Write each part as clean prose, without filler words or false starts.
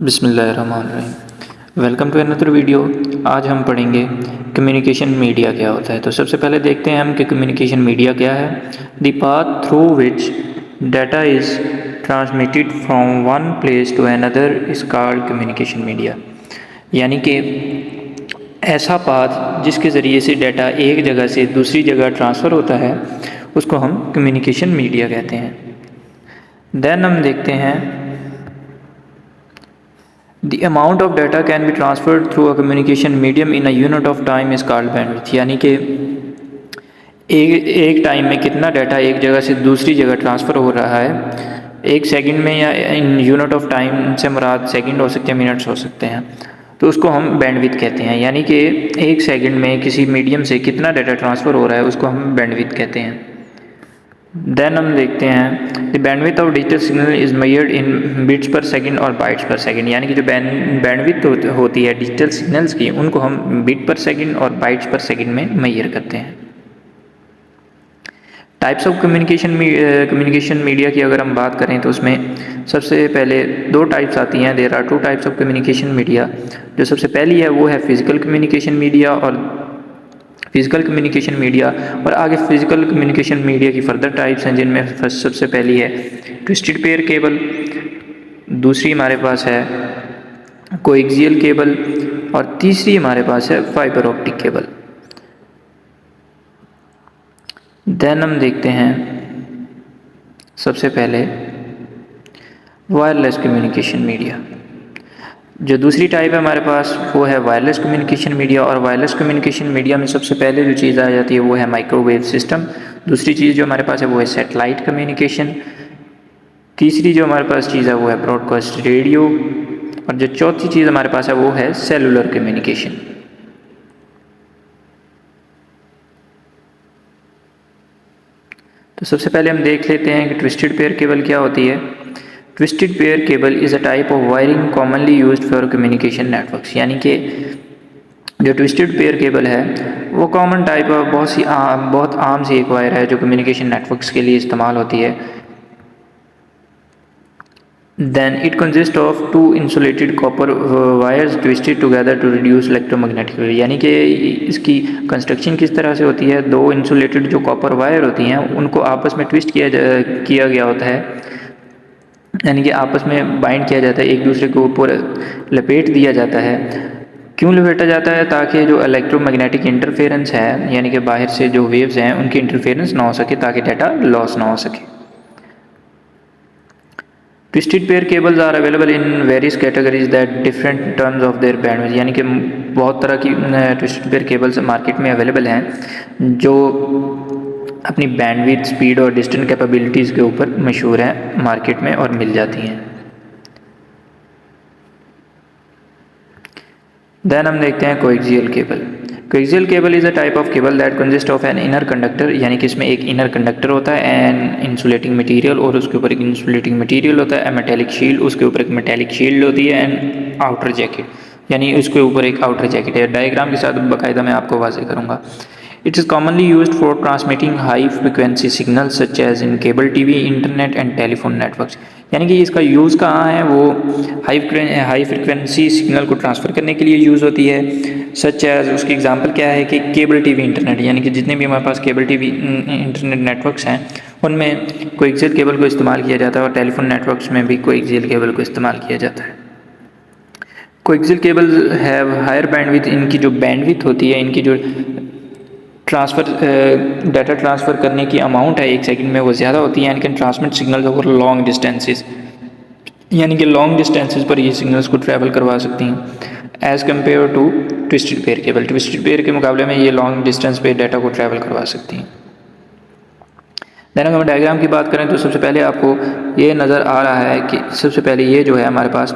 बिस्मिल्लाहिर्रहमानिर्रहीम। Welcome to another video. आज हम पढ़ेंगे कम्युनिकेशन मीडिया क्या होता है। तो सबसे पहले देखते हैं हम कि कम्युनिकेशन मीडिया क्या है। The path through which data is transmitted from one place to another is called communication media. यानी कि ऐसा पाथ जिसके ज़रिए से डाटा एक जगह से दूसरी जगह ट्रांसफ़र होता है उसको हम कम्युनिकेशन मीडिया कहते हैं। देन हम देखते हैं The amount of data can be transferred through a communication medium in a unit of time is called bandwidth। यानी कि एक टाइम में कितना डाटा एक जगह से दूसरी जगह ट्रांसफ़र हो रहा है, एक सेकंड में या इन यूनिट ऑफ टाइम से मुराद सेकंड हो सकते हैं, मिनट्स हो सकते हैं, तो उसको हम बैंडविड्थ कहते हैं। यानी कि एक सेकंड में किसी मीडियम से कितना डाटा ट्रांसफ़र हो रहा है उसको हम बैंडविड्थ कहते हैं। देन हम देखते हैं the bandwidth of digital signal is measured in bits पर सेकंड और बाइट्स पर सेकंड। यानी कि जो बैंडविड्थ होती है डिजिटल सिग्नल्स की, उनको हम बिट पर सेकंड और बाइट्स पर सेकंड में मेजर करते हैं। टाइप्स ऑफ कम्युनिकेशन मीडिया की अगर हम बात करें तो उसमें सबसे पहले दो टाइप्स आती हैं। There are two types of communication media. जो सबसे पहली है वो है फिज़िकल कम्युनिकेशन मीडिया और फिज़िकल कम्युनिकेशन मीडिया, और आगे फिज़िकल कम्युनिकेशन मीडिया की फर्दर टाइप्स हैं जिनमें फर्स्ट सबसे पहली है ट्विस्टेड पेयर केबल, दूसरी हमारे पास है कोएक्सियल केबल और तीसरी हमारे पास है फाइबर ऑप्टिक केबल। देन हम देखते हैं सबसे पहले वायरलेस कम्युनिकेशन मीडिया। जो दूसरी टाइप है हमारे पास वो है वायरलेस कम्युनिकेशन मीडिया, और वायरलेस कम्युनिकेशन मीडिया में सबसे पहले जो चीज़ आ जाती है वो है माइक्रोवेव सिस्टम। दूसरी चीज़ जो हमारे पास है वो है सैटेलाइट कम्युनिकेशन। तीसरी जो हमारे पास चीज़ है वो है ब्रॉडकास्ट रेडियो, और जो चौथी चीज़ हमारे पास है वो है सेलुलर कम्युनिकेशन। तो सबसे पहले हम देख लेते हैं कि ट्विस्टेड पेयर केबल क्या होती है। Twisted pair cable is a type of wiring commonly used for communication networks. यानी कि जो ट्विस्टेड पेयर केबल है वो कॉमन टाइप ऑफ बहुत आम सी एक वायर है जो कम्युनिकेशन नेटवर्क्स के लिए इस्तेमाल होती है। Then it consists of two insulated copper wires twisted together to reduce electromagnetic wave। यानी कि इसकी कंस्ट्रक्शन किस तरह से होती है, दो इंसुलेटेड जो कॉपर वायर होती हैं उनको आपस में ट्विस्ट किया गया होता है, यानी कि आपस में बाइंड किया जाता है, एक दूसरे को ऊपर लपेट दिया जाता है। क्यों लपेटा जाता है? ताकि जो इलेक्ट्रोमैग्नेटिक इंटरफेरेंस है, यानी कि बाहर से जो वेव्स हैं उनकी इंटरफेरेंस ना हो सके, ताकि डाटा लॉस ना हो सके। Twisted pair cables are available in various categories that different terms of their bandwidth. यानी कि बहुत तरह की ट्विस्टेड पेयर केबल्स मार्केट में अवेलेबल हैं जो अपनी बैंडविड्थ, स्पीड और डिस्टेंस कैपेबिलिटीज़ के ऊपर मशहूर हैं मार्केट में और मिल जाती हैं। देन हम देखते हैं coaxial cable. Coaxial cable is a type of cable that consist of an inner conductor. यानी कि इसमें एक इनर कंडक्टर होता है, एन इंसुलेटिंग मटेरियल, और उसके ऊपर एक इंसुलेटिंग मटेरियल होता है, मेटेलिक शील्ड, उसके ऊपर एक मेटेलिक शील्ड होती है, एंड आउटर जैकेट, यानी उसके ऊपर एक आउटर जैकेट है। डायग्राम के साथ बाकायदा मैं आपको वाज़ेह करूँगा। It is commonly used for transmitting high frequency signals such as in cable TV, internet and telephone networks। यानी कि इसका यूज़ कहाँ है, वो हाई फ्रिक्वेंसी सिग्नल को ट्रांसफ़र करने के लिए यूज़ होती है। सच एज उसकी एग्जांपल क्या है कि केबल टीवी, इंटरनेट, यानी कि जितने भी हमारे पास केबल टीवी इंटरनेट नेटवर्क्स हैं उनमें कोएक्सियल केबल को इस्तेमाल किया जाता है, और टेलीफोन नेटवर्क्स में भी कोएक्सियल केबल को इस्तेमाल किया जाता है। Coaxial cable have higher bandwidth. इनकी जो बैंडविड्थ होती है, इनकी जो डाटा ट्रांसफ़र करने की अमाउंट है एक सेकंड में वो ज़्यादा होती है, and can transmit signals over long distances. यानी कि लॉन्ग डिस्टेंसेस पर ये सिग्नल्स को ट्रैवल करवा सकती हैं as compare to twisted pair cable. Twisted pair के मुकाबले में ये लॉन्ग डिस्टेंस पे डाटा को ट्रैवल करवा सकती हैं। देन अगर हम डायग्राम की बात करें तो सबसे पहले आपको ये नज़र आ रहा है कि सबसे पहले ये जो है हमारे पास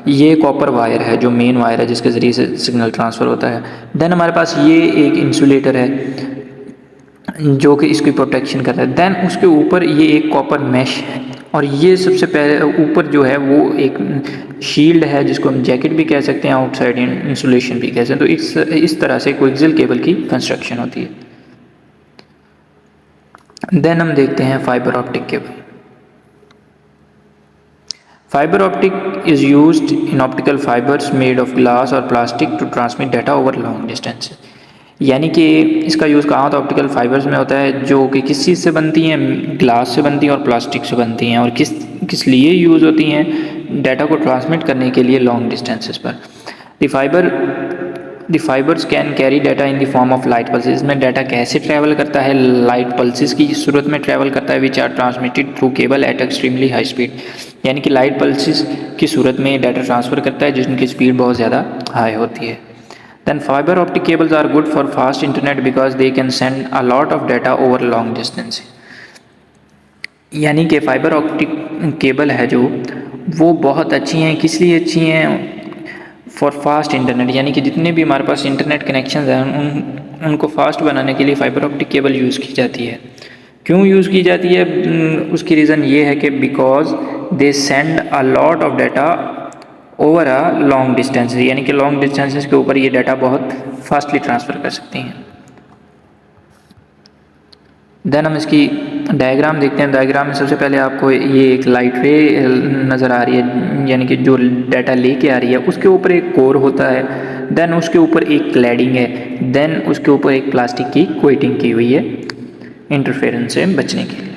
ये कॉपर वायर है जो मेन वायर है जिसके ज़रिए से सिग्नल ट्रांसफ़र होता है। देन हमारे पास ये एक इंसुलेटर है जो कि इसकी प्रोटेक्शन करता है। देन उसके ऊपर ये एक कॉपर मैश है, और ये सबसे पहले ऊपर जो है वो एक शील्ड है जिसको हम जैकेट भी कह सकते हैं, आउटसाइड इंसुलेशन भी कह सकते हैं। तो इस तरह से कोएक्सियल केबल की कंस्ट्रक्शन होती है। देन हम देखते हैं fibre optic cable. Fibre optic is used in optical fibres made of glass और plastic to transmit data over long distance. यानी कि इसका यूज़ कहाँ होता है? ऑप्टिकल फाइबर्स में होता है, जो कि किस चीज़ से बनती हैं? ग्लास से बनती हैं और प्लास्टिक से बनती हैं। और किस लिए यूज़ होती हैं? डाटा को ट्रांसमिट करने के लिए लॉन्ग डिस्टेंसेस पर। The fibres can carry data in the form of light pulses. इसमें डाटा कैसे ट्रैवल करता है? लाइट पल्सेस की सूरत में ट्रैवल करता है, which are transmitted through cable at extremely high speed. यानी कि लाइट पल्सेस की सूरत में डाटा ट्रांसफ़र करता है जिनकी स्पीड बहुत ज़्यादा हाई होती है। Then fiber optic cables are good for fast internet because they can send a lot of data over long distance। यानी कि फाइबर ऑप्टिक केबल है जो वो बहुत अच्छी हैं। किस लिए अच्छी हैं? फॉर फास्ट इंटरनेट, यानी कि जितने भी हमारे पास इंटरनेट कनेक्शन हैं उनको फास्ट बनाने के लिए फाइबर ऑप्टिक केबल यूज़ की जाती है। क्यों यूज़ की जाती है? उसकी रीज़न ये है कि because they send a lot of data over a long distance, यानी कि लॉन्ग डिस्टेंसेस के ऊपर ये डाटा बहुत फास्टली ट्रांसफ़र कर सकती हैं। देन हम इसकी डायग्राम देखते हैं। डायग्राम में सबसे पहले आपको ये एक लाइट रे नज़र आ रही है, यानी कि जो डाटा लेके आ रही है उसके ऊपर एक कोर होता है, देन उसके ऊपर एक क्लैडिंग है, देन उसके ऊपर एक प्लास्टिक की कोटिंग की हुई है इंटरफेरेंस से बचने के लिए।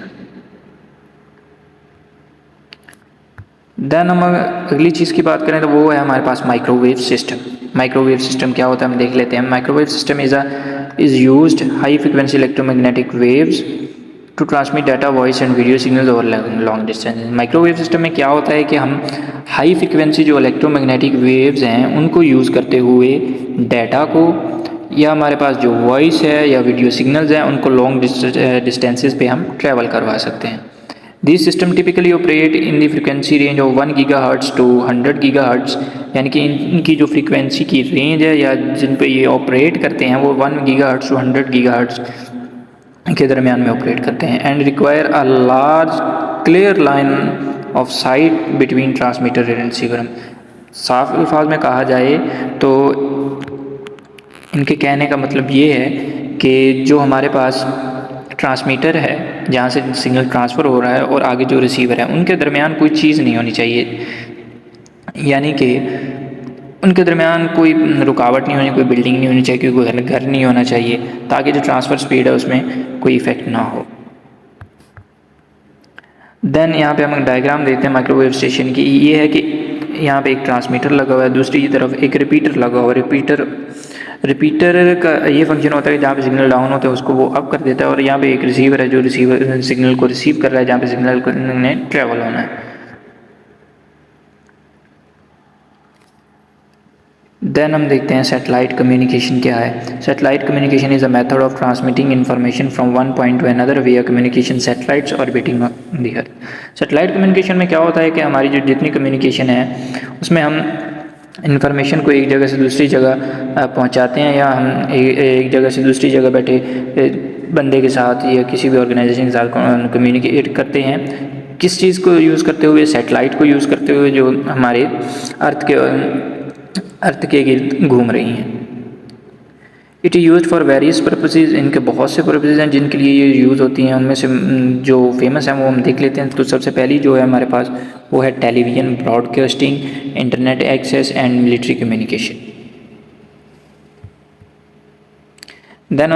देन हम अगली चीज़ की बात करें तो वो है हमारे पास माइक्रोवेव सिस्टम। माइक्रोवेव सिस्टम क्या होता है हम देख लेते हैं। Microwave system is used high frequency electromagnetic waves to transmit data, voice and video signals over long distance. Microwave system में क्या होता है कि हम हाई फ्रिक्वेंसी जो इलेक्ट्रोमैग्नेटिक वेव्स हैं उनको यूज़ करते हुए डाटा को, या हमारे पास जो वॉइस है या वीडियो सिग्नल्स हैं उनको लॉन्ग डिस्टेंसेस पे हम ट्रैवल करवा सकते हैं। This system typically operate in the frequency range of 1 gigahertz to 100 gigahertz, यानी कि इनकी जो फ्रीक्वेंसी की रेंज है या जिन पे ये ऑपरेट करते हैं वो 1 गीगाहर्ट्ज़ टू 100 गीगाहर्ट्ज़ के दरमियान में ऑपरेट करते हैं। And require a large clear line of site between transmitter and receiver. साफ अल्फाज में कहा जाए तो इनके कहने का मतलब ये है कि जो हमारे पास ट्रांसमीटर है जहाँ से सिग्नल ट्रांसफ़र हो रहा है और आगे जो रिसीवर है उनके दरमियान कोई चीज़ नहीं होनी चाहिए, यानी कि उनके दरमियान कोई रुकावट नहीं होनी, कोई बिल्डिंग नहीं होनी चाहिए, कोई घर नहीं होना चाहिए, ताकि जो ट्रांसफ़र स्पीड है उसमें कोई इफ़ेक्ट ना हो। देन यहाँ पे हम डायग्राम देखते हैं माइक्रोवेव स्टेशन की। ये है कि यहाँ पे एक ट्रांसमीटर लगा हुआ है, दूसरी तरफ एक रिपीटर लगा हुआ है। रिपीटर का ये फंक्शन होता है कि जहाँ पे सिग्नल डाउन होता है उसको वो अप कर देता है, और यहाँ पे एक रिसीवर है जो रिसीवर सिग्नल को रिसीव कर रहा है जहाँ पे सिग्नल ने ट्रैवल होना है। देन हम देखते हैं सैटेलाइट कम्युनिकेशन क्या है। Satellite communication is a method of transmitting information from one point to another via communication satellites orbiting the earth. Satellite communication में क्या होता है कि हमारी जो जितनी कम्युनिकेशन है उसमें हम इन्फॉर्मेशन को एक जगह से दूसरी जगह पहुंचाते हैं, या हम एक जगह से दूसरी जगह बैठे बंदे के साथ या किसी भी ऑर्गेनाइजेशन के साथ कम्युनिकेट करते हैं। किस चीज़ को यूज़ करते हुए? सैटेलाइट को यूज़ करते हुए जो हमारे अर्थ के गिर्द घूम रही हैं। It use for various purposes. इनके बहुत से पर्पसेज हैं जिनके लिए ये यूज़ होती हैं। उनमें से जो फेमस हैं वो हम देख लेते हैं। तो सबसे पहली जो है हमारे पास वो है television, broadcasting, internet access and military communication. Then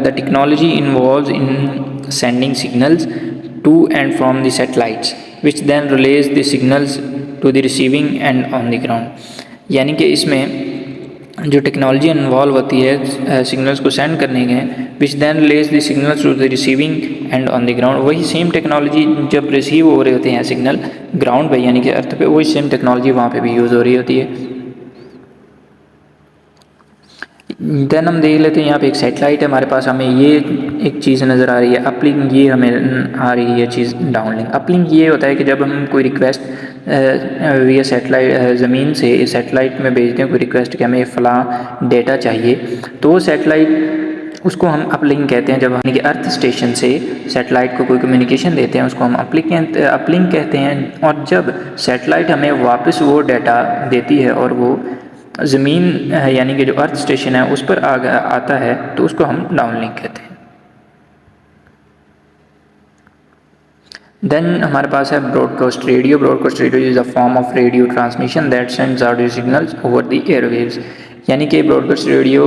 the technology involves in sending signals to and from the satellites which then relays the signals to the receiving end on the ground. यानी कि इसमें जो technology involve होती है signals को send करने के, which then relays the signals to the receiving end on the ground. वही सेम टेक्नोलॉजी जब रिसीव हो रहे होते हैं सिग्नल ग्राउंड पे यानी कि अर्थ पे, वही सेम टेक्नोलॉजी वहाँ पे भी यूज़ हो रही होती है। देन हम देख लेते हैं यहाँ पे एक सैटेलाइट है हमारे पास, हमें ये एक चीज़ नज़र आ रही है अपलिंक, ये हमें आ रही है चीज़ डाउनलिंक। अपलिंक ये होता है कि जब हम कोई रिक्वेस्ट ये सैटेलाइट ज़मीन से सैटेलाइट में भेजते हैं कोई रिक्वेस्ट कि हमें फ़लाँ डेटा चाहिए, तो वो सैटेलाइट उसको हम अपलिंक कहते हैं। जब हम अर्थ स्टेशन से सैटेलाइट को कोई कम्युनिकेशन देते हैं उसको हम अपलिंक कहते हैं। और जब सैटेलाइट हमें वापस वो डाटा देती है और वो ज़मीन यानी कि जो अर्थ स्टेशन है उस पर आता है तो उसको हम डाउनलिंक कहते हैं। देन हमारे पास है broadcast radio. Broadcast radio is a form of radio transmission that sends audio signals over the airwaves. यानी कि ब्रॉडकास्ट रेडियो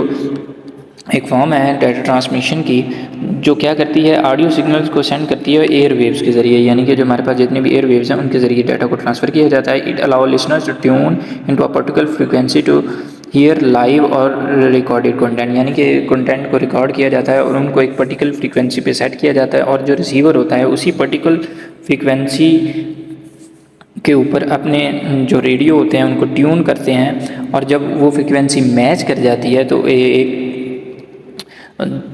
एक फॉर्म है डाटा ट्रांसमिशन की जो क्या करती है, ऑडियो सिग्नल्स को सेंड करती है एयर वेव्स के ज़रिए। यानी कि जो हमारे पास जितने भी एयर वेव्स हैं उनके ज़रिए डाटा को ट्रांसफ़र किया जाता है। It allow listeners to tune into a particular frequency to hear live और रिकॉर्डेड कंटेंट। यानी कि कंटेंट को रिकॉर्ड किया जाता है और उनको एक पर्टिकुलर फ्रीक्वेंसी पे सेट किया जाता है और जो रिसीवर होता है उसी पर्टिकुलर फ्रीक्वेंसी के ऊपर अपने जो रेडियो होते हैं उनको ट्यून करते हैं और जब वो फ्रीक्वेंसी मैच कर जाती है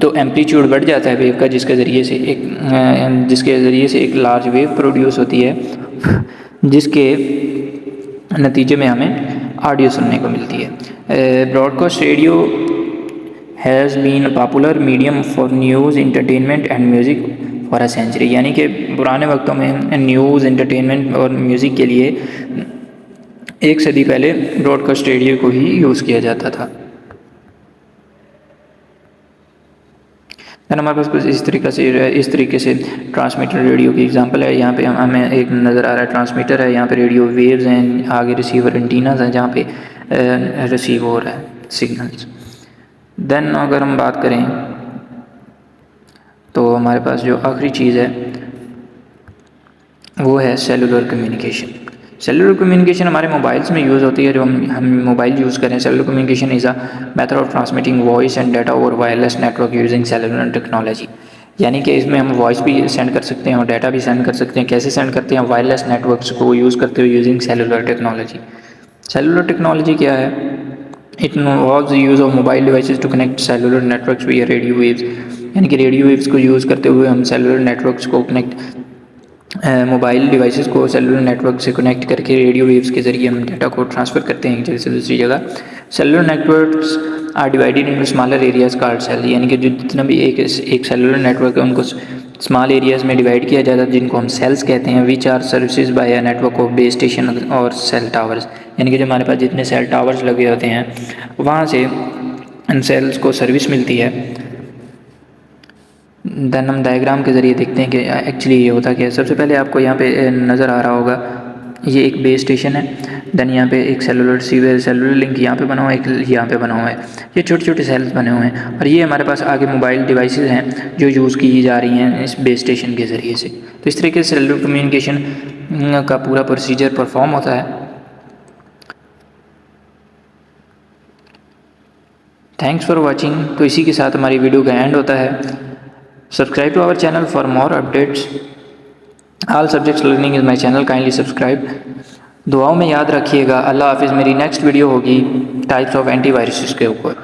तो एम्पलीट्यूड बढ़ जाता है वेव का, जिसके ज़रिए से एक लार्ज वेव प्रोड्यूस होती है, जिसके नतीजे में हमें ऑडियो सुनने को मिलती है। Broadcast radio has been popular medium for news entertainment and music for a century. यानी कि पुराने वक्तों में न्यूज़ इंटरटेनमेंट और म्यूज़िक के लिए एक सदी पहले ब्रॉडकास्ट रेडियो को ही यूज़ किया जाता था। दैन हमारे पास कुछ इस तरीके से ट्रांसमीटर रेडियो की एग्जांपल है। यहाँ पे हमें एक नज़र आ रहा है ट्रांसमीटर है, यहाँ पे रेडियो वेव्स हैं, आगे रिसीवर एंटीनास हैं जहाँ पे रिसीव हो रहा है सिग्नल्स। देन अगर हम बात करें तो हमारे पास जो आखिरी चीज़ है वो है सेलुलर कम्युनिकेशन। सेलुलर कम्युनिकेशन हमारे मोबाइल्स में यूज़ होती है। जो हम मोबाइल यूज़ करें, cellular communication is a method of transmitting voice and data over wireless network using cellular technology. यानी कि इसमें हम वॉइस भी सेंड कर सकते हैं और डाटा भी सेंड कर सकते हैं। कैसे सेंड करते हैं? वायरलेस नेटवर्क्स को यूज़ करते हुए using cellular technology. Cellular technology क्या है? It involves the use of mobile devices to connect cellular networks via radio waves. यानी कि रेडियो वेव्स को यूज़ करते हुए हम सेलुलर नेटवर्क्स को मोबाइल डिवाइसेस को सेलुलर नेटवर्क से कनेक्ट करके रेडियो वेव्स के ज़रिए हम डाटा को ट्रांसफ़र करते हैं एक जगह से दूसरी जगह। Cellular networks are divided into smaller areas called cell. यानी कि जो जितना भी एक सेलुलर नेटवर्क है उनको स्मॉल एरियाज़ में डिवाइड किया जाता है जिनको हम सेल्स कहते हैं। Which are services by a network of base station और सेल टावर्स। यानी कि जो हमारे पास जितने सेल टावर्स लगे होते हैं वहाँ से इन सेल्स को सर्विस मिलती है। देन हम डायग्राम के ज़रिए देखते हैं कि एक्चुअली ये होता क्या है। सबसे पहले आपको यहाँ पे नज़र आ रहा होगा ये एक बेस स्टेशन है। देन यहाँ पे एक सेलुलर लिंक यहाँ पे बना हुआ है, एक यहाँ पे बना हुआ है। ये छोटे छोटे सेल्स बने हुए हैं और ये हमारे पास आगे मोबाइल डिवाइसेस हैं जो यूज़ की जा रही हैं इस बेस स्टेशन के ज़रिए से। तो इस तरीके से सेलुलर कम्युनिकेशन का पूरा प्रोसीजर परफॉर्म होता है। Thanks for watching. तो इसी के साथ हमारी वीडियो का एंड होता है। Subscribe to our channel for more updates. All subjects learning is my channel. Kindly subscribe. दुआओं में याद रखिएगा। अल्लाह हाफिज़। मेरी नेक्स्ट वीडियो होगी टाइप्स ऑफ एंटीवायरसेस के ऊपर।